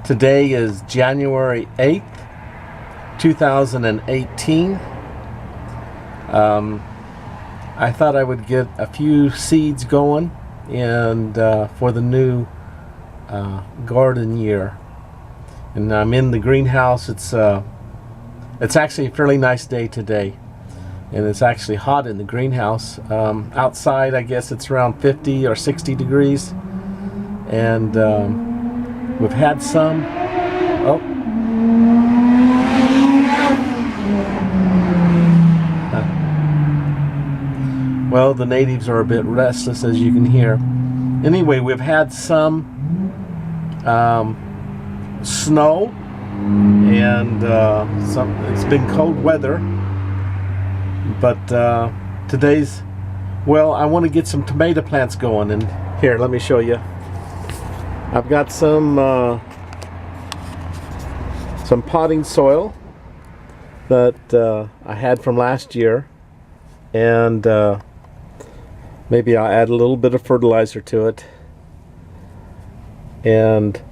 Today is January 8th, 2018. I thought I would get a few seeds going and for the new garden year. And I'm in the greenhouse. It's actually a fairly nice day today, and it's actually hot in the greenhouse. Outside, I guess it's around 50 or 60 degrees, and we've had some. Oh. Well, the natives are a bit restless, as you can hear. Anyway, we've had some snow, and it's been cold weather. But today's, well, I want to get some tomato plants going, and here, let me show you. I've got some potting soil that I had from last year, and maybe I'll add a little bit of fertilizer to it. And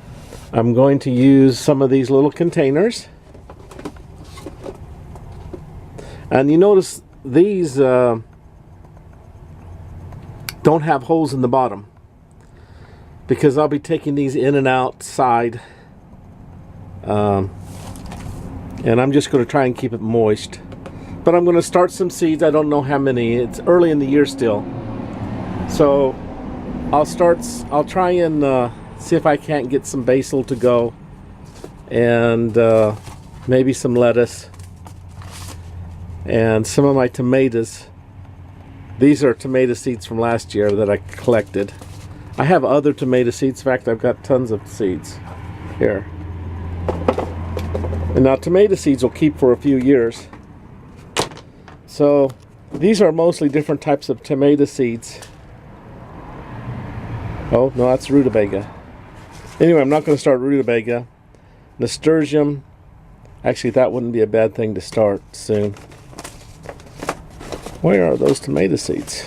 I'm going to use some of these little containers. And you notice these don't have holes in the bottom, because I'll be taking these in and outside, and I'm just going to try and keep it moist. But I'm going to start some seeds. I don't know how many. It's early in the year still, so I'll try and see if I can't get some basil to go, and maybe some lettuce, and some of my tomatoes. These are tomato seeds from last year that I collected. I have other tomato seeds. In fact, I've got tons of seeds here. And now tomato seeds will keep for a few years. So these are mostly different types of tomato seeds. Oh, no, that's rutabaga. Anyway, I'm not going to start rutabaga. Nasturtium. Actually, that wouldn't be a bad thing to start soon. Where are those tomato seeds?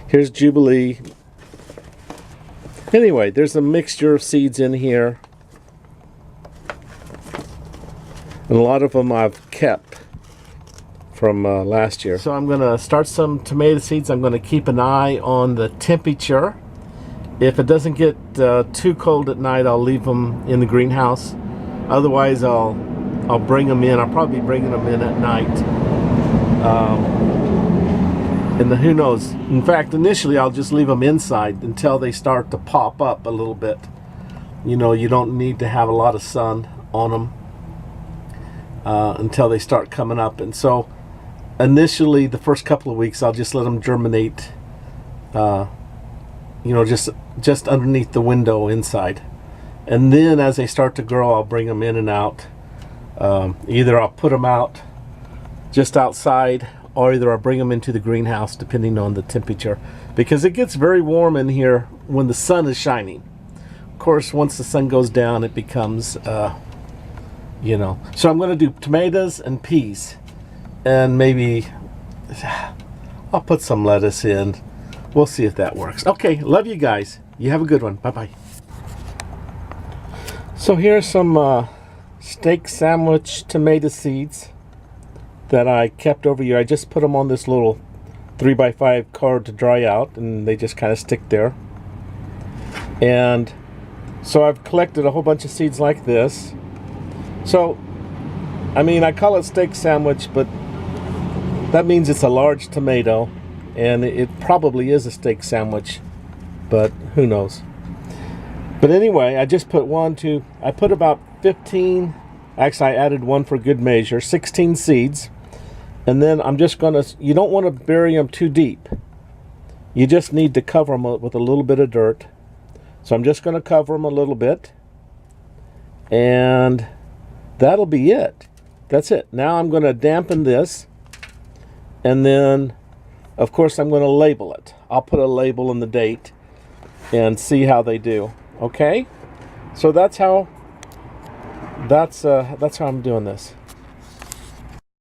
Here's Jubilee. Anyway, there's a mixture of seeds in here. And a lot of them I've kept from last year. So I'm going to start some tomato seeds. I'm going to keep an eye on the temperature. If it doesn't get too cold at night, I'll leave them in the greenhouse. Otherwise, I'll bring them in. I'll probably be bringing them in at night. And who knows? In fact, initially I'll just leave them inside until they start to pop up a little bit. You know, you don't need to have a lot of sun on them until they start coming up. And so initially, the first couple of weeks, I'll just let them germinate, you know, just underneath the window inside. And then as they start to grow, I'll bring them in and out. Either I'll put them out just outside, or either I'll bring them into the greenhouse, depending on the temperature, because it gets very warm in here when the sun is shining. Of course, once the sun goes down, it becomes, you know. So I'm going to do tomatoes and peas, and maybe I'll put some lettuce in. We'll see if that works. Okay, love you guys. You have a good one. Bye-bye. So here's some steak sandwich tomato seeds that I kept over here. I just put them on this little 3x5 card to dry out, and they just kind of stick there. And so I've collected a whole bunch of seeds like this. So, I mean, I call it steak sandwich, but that means it's a large tomato, and it probably is a steak sandwich, but who knows. But anyway, I just put I put about 15, actually I added one for good measure, 16 seeds. And then I'm just going to, you don't want to bury them too deep. You just need to cover them with a little bit of dirt. So I'm just going to cover them a little bit. And that'll be it. That's it. Now I'm going to dampen this. And then, of course, I'm going to label it. I'll put a label and the date and see how they do. Okay? So that's how I'm doing this.